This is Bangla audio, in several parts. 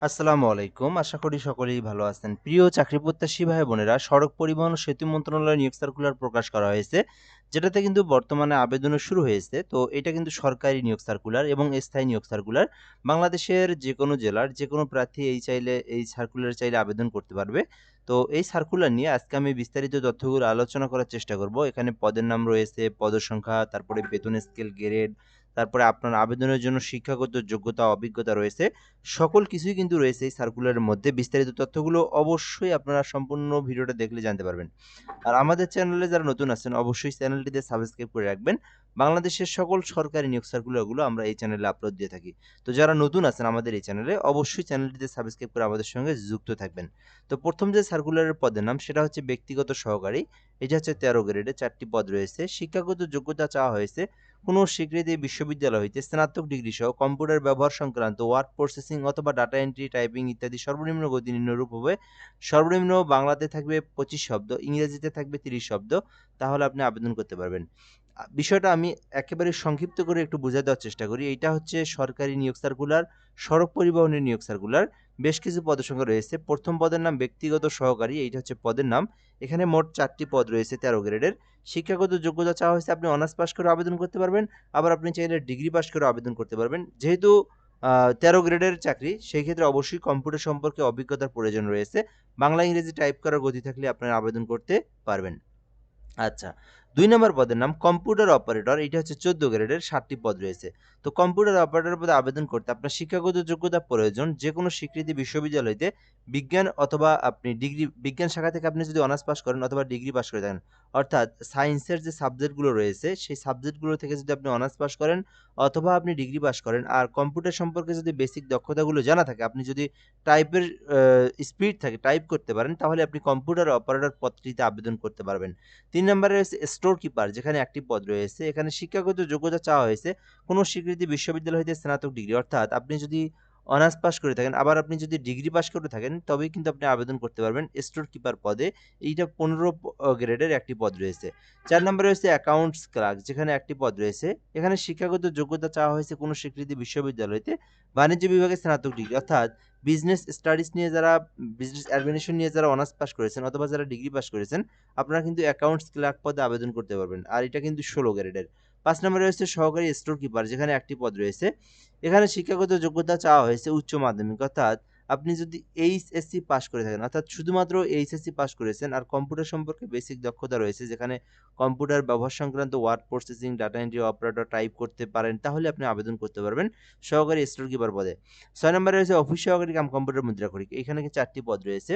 আসসালামু আলাইকুম। আশা করি সকলেই ভালো আছেন। প্রিয় চাকরি প্রত্যাশী ভাই বোনেরা, সড়ক পরিবহন ও সেতু মন্ত্রণালয়ের নিয়োগ সার্কুলার প্রকাশ করা হয়েছে। যেটাতে কিন্তু বর্তমানে আবেদনও শুরু হয়েছে। তো এটা কিন্তু সরকারি নিয়োগ সার্কুলার এবং স্থায়ী নিয়োগ সার্কুলার। বাংলাদেশের যেকোনো জেলার যেকোনো প্রার্থী এই সার্কুলারে চাইলে আবেদন করতে পারবে। তো এই সার্কুলার নিয়ে আজকে আমি বিস্তারিত তথ্যগুলো আলোচনা করার চেষ্টা করব। এখানে পদের নাম রয়েছে, পদসংখ্যা, তারপরে বেতন স্কেল, গ্রেড, তারপরে আপনার আবেদনের জন্য শিক্ষাগত যোগ্যতা, অভিজ্ঞতা রয়েছে। সকল কিছুই কিন্তু রয়েছে এই সার্কুলারের মধ্যে। বিস্তারিত তথ্যগুলো অবশ্যই আপনারা সম্পূর্ণ ভিডিওটা দেখলে জানতে পারবেন। আর আমাদের চ্যানেলে যারা নতুন আছেন অবশ্যই চ্যানেলটিতে সাবস্ক্রাইব করে রাখবেন। বাংলাদেশের সকল সরকারি নিয়োগ সার্কুলারগুলো আমরা এই চ্যানেলে আপলোড দিয়ে থাকি। তো যারা নতুন আছেন আমাদের এই চ্যানেলে অবশ্যই চ্যানেলটিতে সাবস্ক্রাইব করে আমাদের সঙ্গে যুক্ত থাকবেন। তো ১ম যে সার্কুলারের পদের নাম সেটা হচ্ছে ব্যক্তিগত সহকারী। এটা হচ্ছে ১৩ গ্রেডে ৪ টি পদ রয়েছে। শিক্ষাগত যোগ্যতা চাওয়া হয়েছে কোনো স্বীকৃতি বিশ্ববিদ্যালয় হইতে স্নাতক ডিগ্রি সহ কম্পিউটার ব্যবহার সংক্রান্ত ওয়ার্ড প্রসেসিং অথবা ডাটা এন্ট্রি, টাইপিং ইত্যাদি সর্বনিম্ন গতি নিম্নরূপ হবে। সর্বনিম্ন বাংলাতে থাকবে ২৫ শব্দ, ইংরেজিতে থাকবে ৩০ শব্দ। তাহলে আপনি আবেদন করতে পারবেন। বিষয়টা আমি একেবারে সংক্ষিপ্ত করে একটু বুঝায় দেওয়ার চেষ্টা করি। এইটা হচ্ছে সরকারি নিয়োগ সার্কুলার, সড়ক পরিবহনের নিয়োগ সার্কুলার। বেশ কিছু পদের রয়েছে। ১ম পদের নাম ব্যক্তিগত সহকারী, এইটা হচ্ছে পদের নাম। এখানে মোট ৪ টি পদ রয়েছে ১৩ গ্রেডের। শিক্ষাগত যোগ্যতা চাওয়া হয়েছে আপনি অনার্স পাস করে আবেদন করতে পারবেন। আবার আপনি চাইলে ডিগ্রি পাস করেও আবেদন করতে পারবেন। যেহেতু ১৩ গ্রেডের চাকরি, সেই ক্ষেত্রে অবশ্যই কম্পিউটার সম্পর্কে অভিজ্ঞতার প্রয়োজন রয়েছে। বাংলা, ইংরেজি টাইপ করার গতি থাকলে আপনারা আবেদন করতে পারবেন। আচ্ছা। ২ নম্বর পদের নাম কম্পিউটার অপারেটর। এইটা হচ্ছে ১৪ গ্রেডের ৭ টি পদ রয়েছে। তো কম্পিউটার অপারেটর পদে আবেদন করতে আপনার শিক্ষাগত যোগ্যতা প্রয়োজন। যেকোনো স্বীকৃতি বিশ্ববিদ্যালয় হইতে বিজ্ঞান অথবা আপনি বিজ্ঞান শাখা থেকে আপনি যদি অনার্স পাস করেন অথবা ডিগ্রি পাস করে থাকেন, অর্থাৎ সায়েন্সের যে সাবজেক্টগুলো রয়েছে, সেই সাবজেক্টগুলো থেকে যদি আপনি অনার্স পাস করেন অথবা আপনি ডিগ্রি পাস করেন, আর কম্পিউটার সম্পর্কে যদি বেসিক দক্ষতাগুলো জানা থাকে, আপনি যদি টাইপের আ স্পিড থাকে, টাইপ করতে পারেন, তাহলে আপনি কম্পিউটার অপারেটর পদটিতে আবেদন করতে পারবেন। ৩ নম্বরে রয়েছে স্টোর কিপার, যেখানে একটি পদ রয়েছে। এখানে শিক্ষাগত যোগ্যতা চাওয়া হয়েছে কোনো স্বীকৃতি বিশ্ববিদ্যালয় হইতে স্নাতক ডিগ্রি, অর্থাৎ আপনি যদি অনার্স পাস করে থাকেন, আবার আপনি যদি ডিগ্রি পাস করে থাকেন, তবেই কিন্তু আপনি আবেদন করতে পারবেন স্টোর কিপার পদে। এইটা ১৫ গ্রেডের একটি পদ রয়েছে। ৪ নম্বরে রয়েছে অ্যাকাউন্টস ক্লার্ক, যেখানে একটি পদ রয়েছে। এখানে শিক্ষাগত যোগ্যতা চাওয়া হয়েছে কোনো স্বীকৃতি বিশ্ববিদ্যালয় হইতে বাণিজ্য বিভাগে স্নাতক ডিগ্রি, অর্থাৎ বিজনেস স্টাডিজ নিয়ে যারা, বিজনেস অ্যাডমিনিস্ট্রেশন নিয়ে যারা অনার্স পাস করেছেন অথবা যারা ডিগ্রি পাস করেছেন, আপনারা কিন্তু অ্যাকাউন্টস ক্লার্ক পদে আবেদন করতে পারবেন। আর এটা কিন্তু ১৬ গ্রেডের। ৫ নম্বরে রয়েছে সহকারী স্টোর কিপার, যেখানে একটি পদ রয়েছে। এখানে শিক্ষাগত যোগ্যতা চাওয়া হয়েছে উচ্চ মাধ্যমিক, অর্থাৎ আপনি যদি এইচএসসি পাস করে থাকেন, অর্থাৎ শুধুমাত্র এইচএসসি পাস করেছেন আর কম্পিউটার সম্পর্কে বেসিক দক্ষতা রয়েছে, যেখানে কম্পিউটার ব্যবহার সংক্রান্ত word processing, data entry operator type করতে পারেন, তাহলে আপনি আবেদন করতে পারবেন সহকারী স্টোর কিপার পদে। ৬ নম্বরে রয়েছে অফিস সহকারী কাম কম্পিউটার মুদ্রাক্ষরিক। এখানে ৪ টি পদ রয়েছে।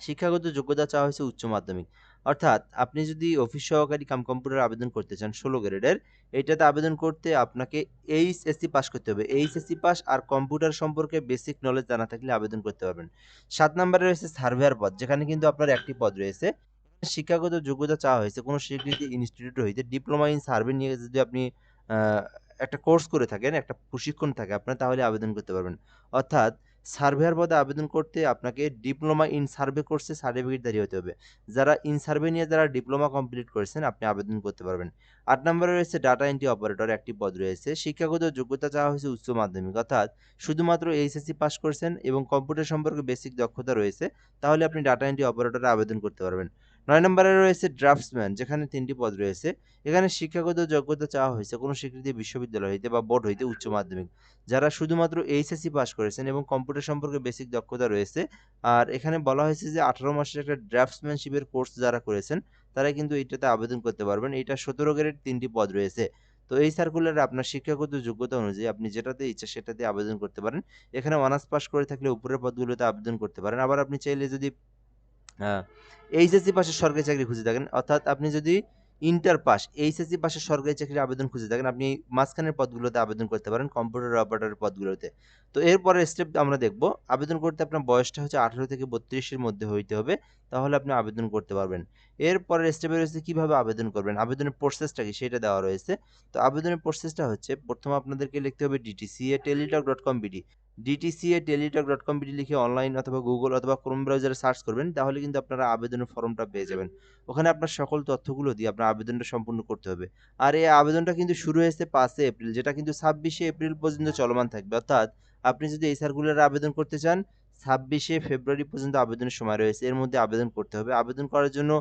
শিক্ষাগত যোগ্যতা চাওয়া হয়েছে উচ্চ মাধ্যমিক। অর্থাৎ আপনি যদি অফিস সহকারী কাম কম্পিউটার আবেদন করতে চান ১৬ গ্রেডের, এটাতে আবেদন করতে আপনাকে এইচএসসি পাস করতে হবে। এইচএসসি পাস আর কম্পিউটার সম্পর্কে বেসিক নলেজ জানা থাকলে আবেদন করতে পারবেন। ৭ নম্বরে রয়েছে সার্ভেয়ার পদ, যেখানে কিন্তু আপনার একটি পদ রয়েছে। শিক্ষাগত যোগ্যতা চাওয়া হয়েছে কোনো স্বীকৃত ইনস্টিটিউট হইতে ডিপ্লোমা ইন সার্ভে নিয়ে যদি আপনি আ একটা কোর্স করে থাকেন, একটা প্রশিক্ষণ থাকে আপনার, তাহলে আবেদন করতে পারবেন। অর্থাৎ সার্ভেয়ার পদে আবেদন করতে আপনাকে ডিপ্লোমা ইন সার্ভে কোর্সে সার্টিফিকেটধারী হতে হবে। যারা ইন সার্ভে নিয়ে যারা ডিপ্লোমা কমপ্লিট করেছেন আপনি আবেদন করতে পারবেন। ৮ নম্বরে রয়েছে ডাটা এন্ট্রি অপারেটর, একটি পদ রয়েছে। শিক্ষাগত যোগ্যতা চাওয়া হয়েছে উচ্চ মাধ্যমিক, অর্থাৎ শুধুমাত্র এইচএসসি পাস করেছেন এবং কম্পিউটার সম্পর্কে বেসিক দক্ষতা রয়েছে, তাহলে আপনি ডাটা এন্ট্রি অপারেটরে আবেদন করতে পারবেন। ৯ নম্বরে রয়েছে ড্রাফটসম্যান, যেখানে ৩ টি পদ রয়েছে। এখানে শিক্ষাগত যোগ্যতা চাওয়া হয়েছে কোনো স্বীকৃত বিশ্ববিদ্যালয় হইতে বা বোর্ড হইতে উচ্চ মাধ্যমিক। যারা শুধুমাত্র এইচএসসি পাস করেছেন এবং কম্পিউটার সম্পর্কে বেসিক দক্ষতা রয়েছে। আর এখানে বলা হয়েছে যে ১৮ মাসের একটা ড্রাফটসম্যানশিপের কোর্স যারা করেছেন, তারা কিন্তু এইটাতে আবেদন করতে পারবেন। এইটা ১৭ গ্রেড ৩ টি পদ রয়েছে। তো এই সার্কুলারে আপনার শিক্ষাগত যোগ্যতা অনুযায়ী আপনি যেটাতে ইচ্ছা সেটাতে আবেদন করতে পারেন। এখানে অনার্স পাস করে থাকলে উপরের পদগুলোতে আবেদন করতে পারেন। আবার আপনি চাইলে যদি আ এইচএসসি পাশের সরকারি চাকরি খুঁজে থাকেন, অর্থাৎ আপনি যদি ইন্টার পাস, এইচএসসি পাশের সরকারি চাকরির আবেদন খুঁজে থাকেন, আপনি মাঝখানের পদগুলোতে আবেদন করতে পারেন, কম্পিউটার অপারেটরের পদগুলোতে। তো এরপরের স্টেপ আমরা দেখব। আবেদন করতে আপনার বয়সটা হচ্ছে ১৮ থেকে ৩২ এর মধ্যে হইতে হবে। তাহলে আপনি আবেদন করতে পারবেন। এরপরের স্টেপে রয়েছে কিভাবে আবেদন করবেন, আবেদনের প্রসেসটা কি সেটা দেওয়া রয়েছে। তো আবেদনের প্রসেসটা হচ্ছে, ১ম আপনাদেরকে লিখতে হবে dtca@teletalk.com.bd। dtca@teletalk.com.bd লিখে অনলাইন অথবা গুগল অথবা ক্রোম ব্রাউজারে সার্চ করবেন, তাহলে কিন্তু আপনারা আবেদনের ফর্মটা পেয়ে যাবেন। ওখানে আপনার সকল তথ্যগুলো দিয়ে আপনার আবেদনটা সম্পূর্ণ করতে হবে। আর এই আবেদনটা কিন্তু শুরু হয়েছে ৫ এপ্রিল, যেটা কিন্তু ২৬শে এপ্রিল পর্যন্ত চলমান থাকবে। অর্থাৎ আপনি যদি এই সার্কুলারে আবেদন করতে চান 26শে ফেব্রুয়ারি পর্যন্ত আবেদনের সময় রয়েছে। এর মধ্যে আবেদন করতে হবে। আবেদন করার জন্য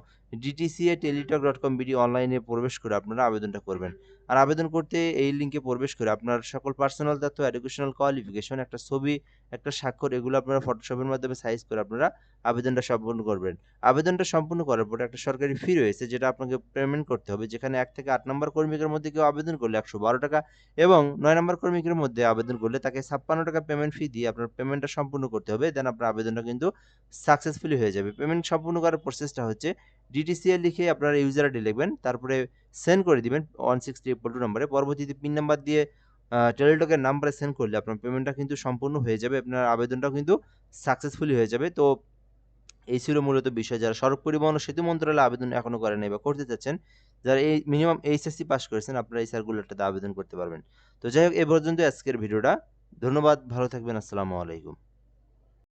dtca.teletalk.com অনলাইনে প্রবেশ করে আপনারা আবেদনটা করবেন। আর আবেদন করতে এই লিঙ্কে প্রবেশ করে আপনার সকল পার্সোনাল তথ্য, এডুকেশনাল কোয়ালিফিকেশন, একটা ছবি, একটা স্বাক্ষর এগুলো আপনারা ফটোশপের মাধ্যমে সাইজ করে আপনারা আবেদনটা সম্পূর্ণ করবেন। আবেদনটা সম্পূর্ণ করার পরে একটা সরকারি ফি রয়েছে যেটা আপনাকে পেমেন্ট করতে হবে। যেখানে ১ থেকে ৮ নম্বর কর্মীকের মধ্যে কেউ আবেদন করলে ৳১১২ এবং ৯ নম্বর কর্মীকের মধ্যে আবেদন করলে তাকে ৳৫৬ পেমেন্ট ফি দিয়ে আপনার পেমেন্টটা সম্পূর্ণ করতে হবে। দেন আপনার আবেদনটা কিন্তু সাকসেসফুলি হয়ে যাবে। পেমেন্ট সম্পূর্ণ করার প্রসেসটা হচ্ছে ডিটিসিএল লিখে আপনার ইউজার আইডি লিখবেন। তারপরে সেন্ড করে দিবেন 16382 নম্বরে। পরবর্তীতে পিন নাম্বার দিয়ে টেলিটকের নাম্বারে সেন্ড করলে আপনার পেমেন্টটা কিন্তু সম্পূর্ণ হয়ে যাবে। আপনার আবেদনটাও কিন্তু সাকসেসফুলি হয়ে যাবে। তো এই ছিল মূলত বিষয়। যারা সড়ক পরিবহন ও সেতু মন্ত্রণালয়ে আবেদন এখনো করেন নাই বা করতে চাচ্ছেন, যারা এই মিনিমাম এইচএসসি পাস করেছেন আপনারা এই সার্কুলারটাতে আবেদন করতে পারবেন। তো যাই হোক এ পর্যন্ত আজকের ভিডিওটা। ধন্যবাদ, ভালো থাকবেন। আসসালামু আলাইকুম।